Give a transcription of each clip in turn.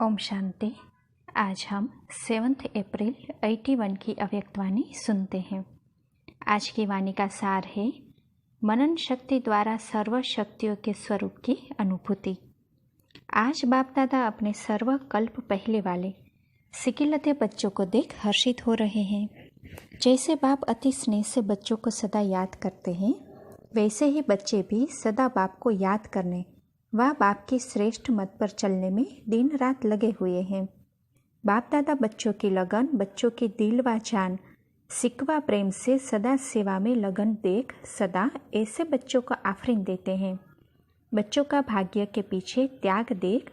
ओम शांति। आज हम 7 अप्रैल 81 की अव्यक्त वाणी सुनते हैं। आज की वाणी का सार है मनन शक्ति द्वारा सर्व शक्तियों के स्वरूप की अनुभूति। आज बाप दादा अपने सर्व कल्प पहले वाले सिकिलते बच्चों को देख हर्षित हो रहे हैं। जैसे बाप अति स्नेह से बच्चों को सदा याद करते हैं, वैसे ही बच्चे भी सदा बाप को याद करने वह बाप की श्रेष्ठ मत पर चलने में दिन रात लगे हुए हैं। बाप दादा बच्चों की लगन, बच्चों की दिल व जान, सिकवा प्रेम से सदा सेवा में लगन देख सदा ऐसे बच्चों को आफरीन देते हैं। बच्चों का भाग्य के पीछे त्याग देख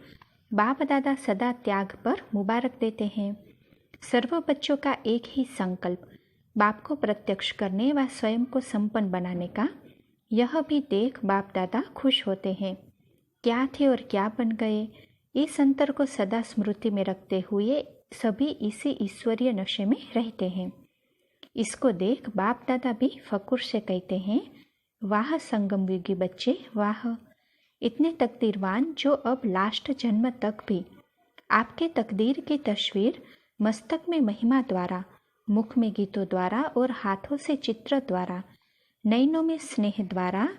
बाप दादा सदा त्याग पर मुबारक देते हैं। सर्व बच्चों का एक ही संकल्प बाप को प्रत्यक्ष करने व स्वयं को संपन्न बनाने का, यह भी देख बाप दादा खुश होते हैं। क्या थे और क्या बन गए, इस अंतर को सदा स्मृति में रखते हुए सभी इसी ईश्वरीय नशे में रहते हैं। इसको देख बाप दादा भी फकुर से कहते हैं, वाह संगम युगी बच्चे वाह, इतने तकदीरवान जो अब लास्ट जन्म तक भी आपके तकदीर की तस्वीर मस्तक में महिमा द्वारा, मुख में गीतों द्वारा और हाथों से चित्र द्वारा, नैनों में स्नेह द्वारा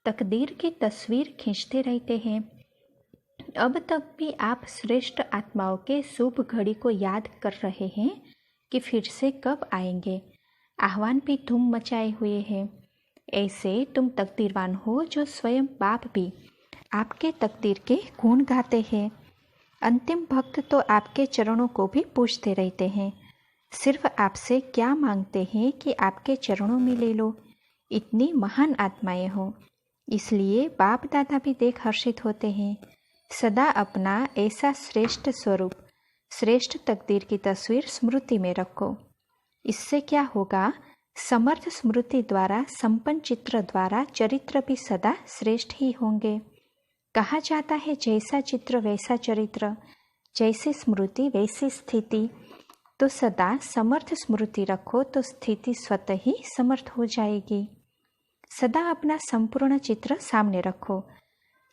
तकदीर की तस्वीर खींचते रहते हैं। अब तक भी आप श्रेष्ठ आत्माओं के शुभ घड़ी को याद कर रहे हैं कि फिर से कब आएंगे। आह्वान भी धूम मचाए हुए हैं। ऐसे तुम तकदीरवान हो जो स्वयं बाप भी आपके तकदीर के गुण गाते हैं। अंतिम भक्त तो आपके चरणों को भी पूछते रहते हैं, सिर्फ आपसे क्या मांगते हैं कि आपके चरणों में ले लो। इतनी महान आत्माएं हो, इसलिए बाप दादा भी देख हर्षित होते हैं। सदा अपना ऐसा श्रेष्ठ स्वरूप, श्रेष्ठ तकदीर की तस्वीर स्मृति में रखो। इससे क्या होगा, समर्थ स्मृति द्वारा, संपन्न चित्र द्वारा चरित्र भी सदा श्रेष्ठ ही होंगे। कहा जाता है जैसा चित्र वैसा चरित्र, जैसी स्मृति वैसी स्थिति। तो सदा समर्थ स्मृति रखो तो स्थिति स्वतः ही समर्थ हो जाएगी। सदा अपना संपूर्ण चित्र सामने रखो,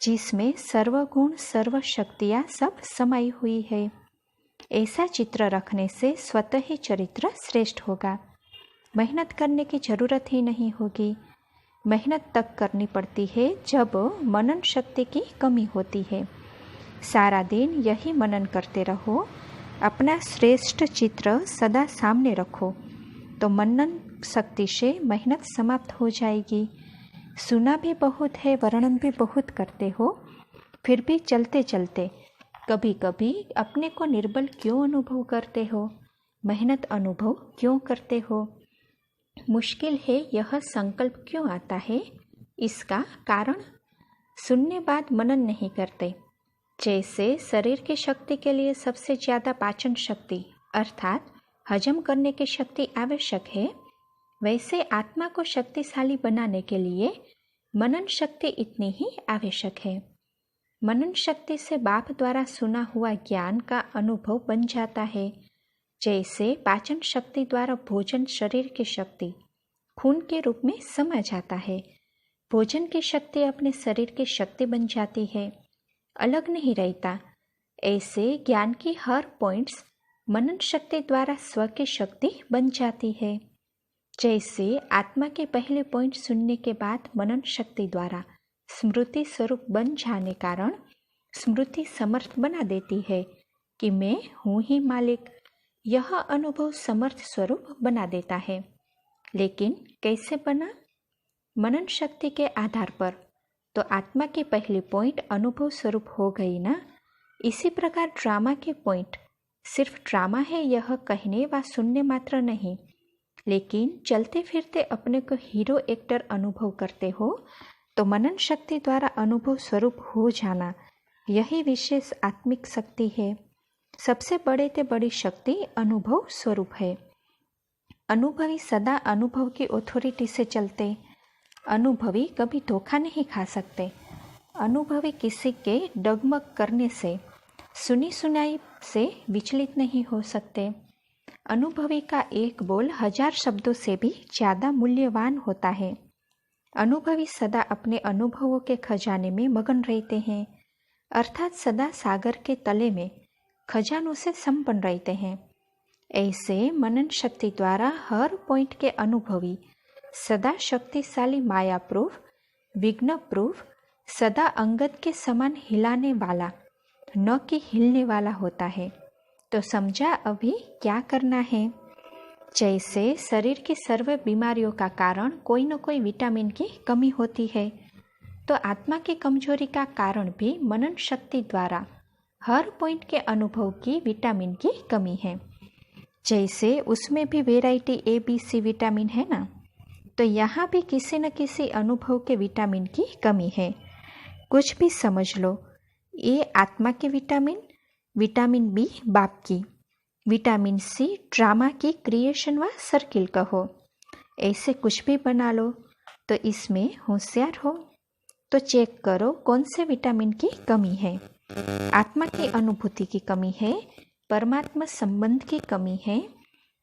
जिसमें सर्वगुण सर्व शक्तियाँ सब समाई हुई है। ऐसा चित्र रखने से स्वतः ही चरित्र श्रेष्ठ होगा। मेहनत करने की जरूरत ही नहीं होगी। मेहनत तक करनी पड़ती है जब मनन शक्ति की कमी होती है। सारा दिन यही मनन करते रहो, अपना श्रेष्ठ चित्र सदा सामने रखो, तो मनन शक्ति से मेहनत समाप्त हो जाएगी। सुना भी बहुत है, वर्णन भी बहुत करते हो, फिर भी चलते चलते कभी कभी अपने को निर्बल क्यों अनुभव करते हो, मेहनत अनुभव क्यों करते हो। मुश्किल है यह संकल्प क्यों आता है, इसका कारण सुनने बाद मनन नहीं करते। जैसे शरीर की शक्ति के लिए सबसे ज़्यादा पाचन शक्ति अर्थात हजम करने की शक्ति आवश्यक है, वैसे आत्मा को शक्तिशाली बनाने के लिए मनन शक्ति इतनी ही आवश्यक है। मनन शक्ति से बाप द्वारा सुना हुआ ज्ञान का अनुभव बन जाता है। जैसे पाचन शक्ति द्वारा भोजन शरीर की शक्ति खून के रूप में समा जाता है, भोजन की शक्ति अपने शरीर की शक्ति बन जाती है, अलग नहीं रहता। ऐसे ज्ञान की हर पॉइंट्स मनन शक्ति द्वारा स्व की शक्ति बन जाती है। जैसे आत्मा के पहले पॉइंट सुनने के बाद मनन शक्ति द्वारा स्मृति स्वरूप बन जाने कारण स्मृति समर्थ बना देती है कि मैं हूँ ही मालिक। यह अनुभव समर्थ स्वरूप बना देता है। लेकिन कैसे बना? मनन शक्ति के आधार पर। तो आत्मा के पहले पॉइंट अनुभव स्वरूप हो गई ना। इसी प्रकार ड्रामा के पॉइंट सिर्फ ड्रामा है यह कहने व सुनने मात्र नहीं, लेकिन चलते फिरते अपने को हीरो एक्टर अनुभव करते हो, तो मनन शक्ति द्वारा अनुभव स्वरूप हो जाना, यही विशेष आत्मिक शक्ति है। सबसे बड़े ते बड़ी शक्ति अनुभव स्वरूप है। अनुभवी सदा अनुभव की अथॉरिटी से चलते। अनुभवी कभी धोखा नहीं खा सकते। अनुभवी किसी के डगमग करने से, सुनी सुनाई से विचलित नहीं हो सकते। अनुभवी का एक बोल 1000 शब्दों से भी ज़्यादा मूल्यवान होता है। अनुभवी सदा अपने अनुभवों के खजाने में मगन रहते हैं, अर्थात सदा सागर के तले में खजानों से संपन्न रहते हैं। ऐसे मनन शक्ति द्वारा हर पॉइंट के अनुभवी, सदा शक्तिशाली माया प्रूफ, विघ्न प्रूफ, सदा अंगद के समान हिलाने वाला, न कि हिलने वाला होता है। तो समझा अभी क्या करना है। जैसे शरीर की सर्व बीमारियों का कारण कोई न कोई विटामिन की कमी होती है, तो आत्मा की कमजोरी का कारण भी मनन शक्ति द्वारा हर पॉइंट के अनुभव की विटामिन की कमी है। जैसे उसमें भी variety A B C vitamin है ना, तो यहाँ भी किसी न किसी अनुभव के विटामिन की कमी है। कुछ भी समझ लो, ए आत्मा की विटामिन, विटामिन बी बाप की, विटामिन सी ड्रामा की क्रिएशन व सर्किल कहो, ऐसे कुछ भी बना लो। तो इसमें होशियार हो तो चेक करो कौन से विटामिन की कमी है। आत्मा की अनुभूति की कमी है, परमात्मा संबंध की कमी है,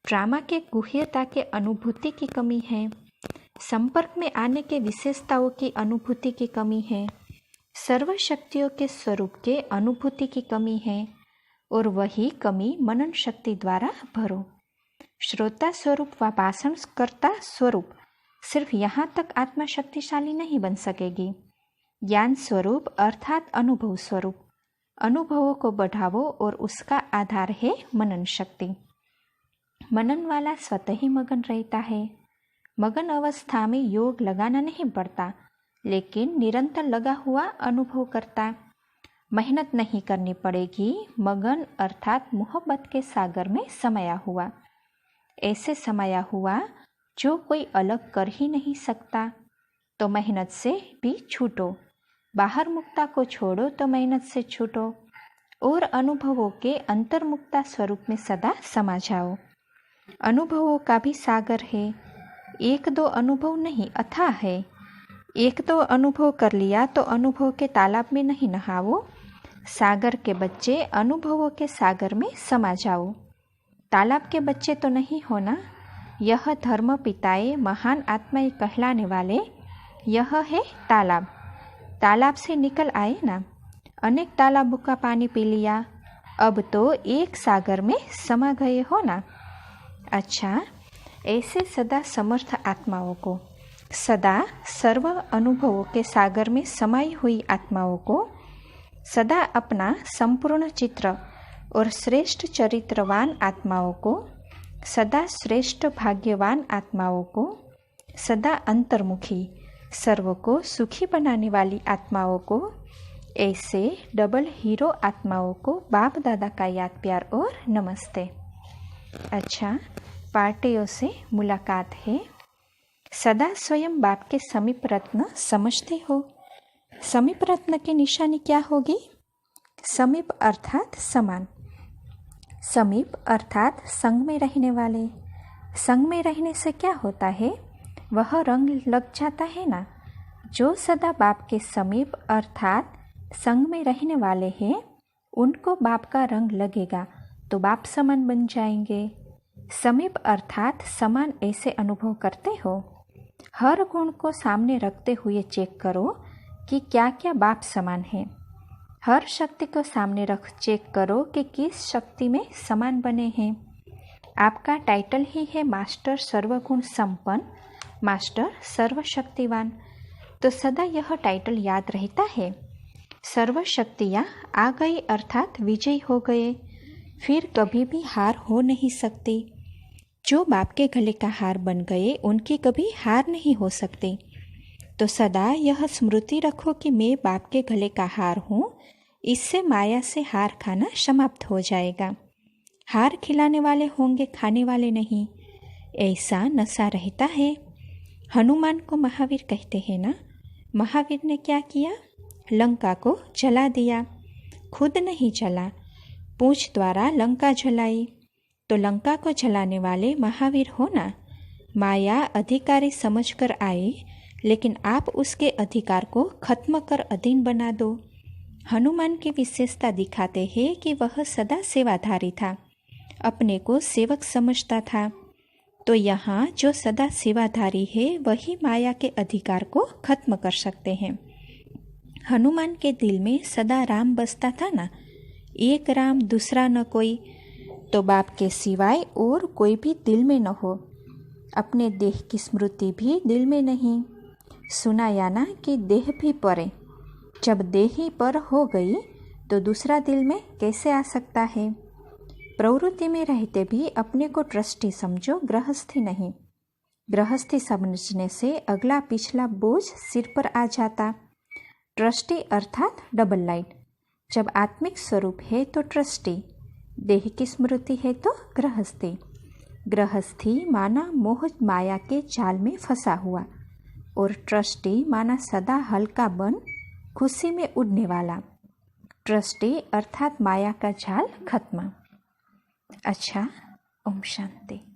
ड्रामा के गुह्यता के अनुभूति की कमी है, संपर्क में आने के विशेषताओं की अनुभूति की कमी है, सर्व शक्तियों के स्वरूप के अनुभूति की कमी है, और वही कमी मनन शक्ति द्वारा भरो। श्रोता स्वरूप व भाषण कर्ता स्वरूप सिर्फ यहाँ तक आत्मा शक्तिशाली नहीं बन सकेगी। ज्ञान स्वरूप अर्थात अनुभव स्वरूप, अनुभवों को बढ़ावो और उसका आधार है मनन शक्ति। मनन वाला स्वतः ही मगन रहता है। मगन अवस्था में योग लगाना नहीं पड़ता, लेकिन निरंतर लगा हुआ अनुभव करता। मेहनत नहीं करनी पड़ेगी। मगन अर्थात मोहब्बत के सागर में समाया हुआ, ऐसे समाया हुआ जो कोई अलग कर ही नहीं सकता। तो मेहनत से भी छूटो, बाहर मुक्ता को छोड़ो तो मेहनत से छूटो, और अनुभवों के अंतर्मुक्ता स्वरूप में सदा समा जाओ। अनुभवों का भी सागर है, एक दो अनुभव नहीं अथाह है। एक दो अनुभव कर लिया तो अनुभव के तालाब में नहीं नहाओ, सागर के बच्चे अनुभवों के सागर में समा जाओ। तालाब के बच्चे तो नहीं होना। यह धर्म पिताए महान आत्माएं कहलाने वाले, यह है तालाब। तालाब से निकल आए ना, अनेक तालाबों का पानी पी लिया, अब तो एक सागर में समा गए हो ना। अच्छा, ऐसे सदा समर्थ आत्माओं को, सदा सर्व अनुभवों के सागर में समाई हुई आत्माओं को, सदा अपना संपूर्ण चित्र और श्रेष्ठ चरित्रवान आत्माओं को, सदा श्रेष्ठ भाग्यवान आत्माओं को, सदा अंतर्मुखी सर्व को सुखी बनाने वाली आत्माओं को, ऐसे डबल हीरो आत्माओं को बाप दादा का याद प्यार और नमस्ते। अच्छा, पार्टियों से मुलाकात है। सदा स्वयं बाप के समीप रत्न समझते हो। समीप रत्न की निशानी क्या होगी? समीप अर्थात समान, समीप अर्थात संग में रहने वाले। संग में रहने से क्या होता है? वह रंग लग जाता है ना। जो सदा बाप के समीप अर्थात संग में रहने वाले हैं, उनको बाप का रंग लगेगा तो बाप समान बन जाएंगे। समीप अर्थात समान ऐसे अनुभव करते हो। हर गुण को सामने रखते हुए चेक करो कि क्या क्या बाप समान है। हर शक्ति को सामने रख चेक करो कि किस शक्ति में समान बने हैं। आपका टाइटल ही है मास्टर सर्वगुण संपन्न, मास्टर सर्वशक्तिवान। तो सदा यह टाइटल याद रहता है। सर्व शक्तियाँ आ गई अर्थात विजयी हो गए, फिर कभी भी हार हो नहीं सकती। जो बाप के गले का हार बन गए, उनकी कभी हार नहीं हो सकती। तो सदा यह स्मृति रखो कि मैं बाप के गले का हार हूँ। इससे माया से हार खाना समाप्त हो जाएगा। हार खिलाने वाले होंगे, खाने वाले नहीं। ऐसा नशा रहता है। हनुमान को महावीर कहते हैं ना। महावीर ने क्या किया? लंका को जला दिया। खुद नहीं जला, पूंछ द्वारा लंका जलाई। तो लंका को जलाने वाले महावीर हो ना। माया अधिकारी समझकर आए, लेकिन आप उसके अधिकार को खत्म कर अधीन बना दो। हनुमान की विशेषता दिखाते हैं कि वह सदा सेवाधारी था, अपने को सेवक समझता था। तो यहाँ जो सदा सेवाधारी है, वही माया के अधिकार को खत्म कर सकते हैं। हनुमान के दिल में सदा राम बसता था ना, एक राम दूसरा न कोई, तो बाप के सिवाय और कोई भी दिल में न हो। अपने देह की स्मृति भी दिल में नहीं। सुना या ना कि देह भी परे। जब देह ही पर हो गई तो दूसरा दिल में कैसे आ सकता है। प्रवृत्ति में रहते भी अपने को ट्रस्टी समझो, गृहस्थी नहीं। गृहस्थी समझने से अगला पिछला बोझ सिर पर आ जाता। ट्रस्टी अर्थात डबल लाइट। जब आत्मिक स्वरूप है तो ट्रस्टी, देह की स्मृति है तो गृहस्थी। गृहस्थी माना मोह माया के जाल में फंसा हुआ, और ट्रस्टी माना सदा हल्का बन खुशी में उड़ने वाला। ट्रस्टी अर्थात माया का जाल खत्म। अच्छा, ओम शांति।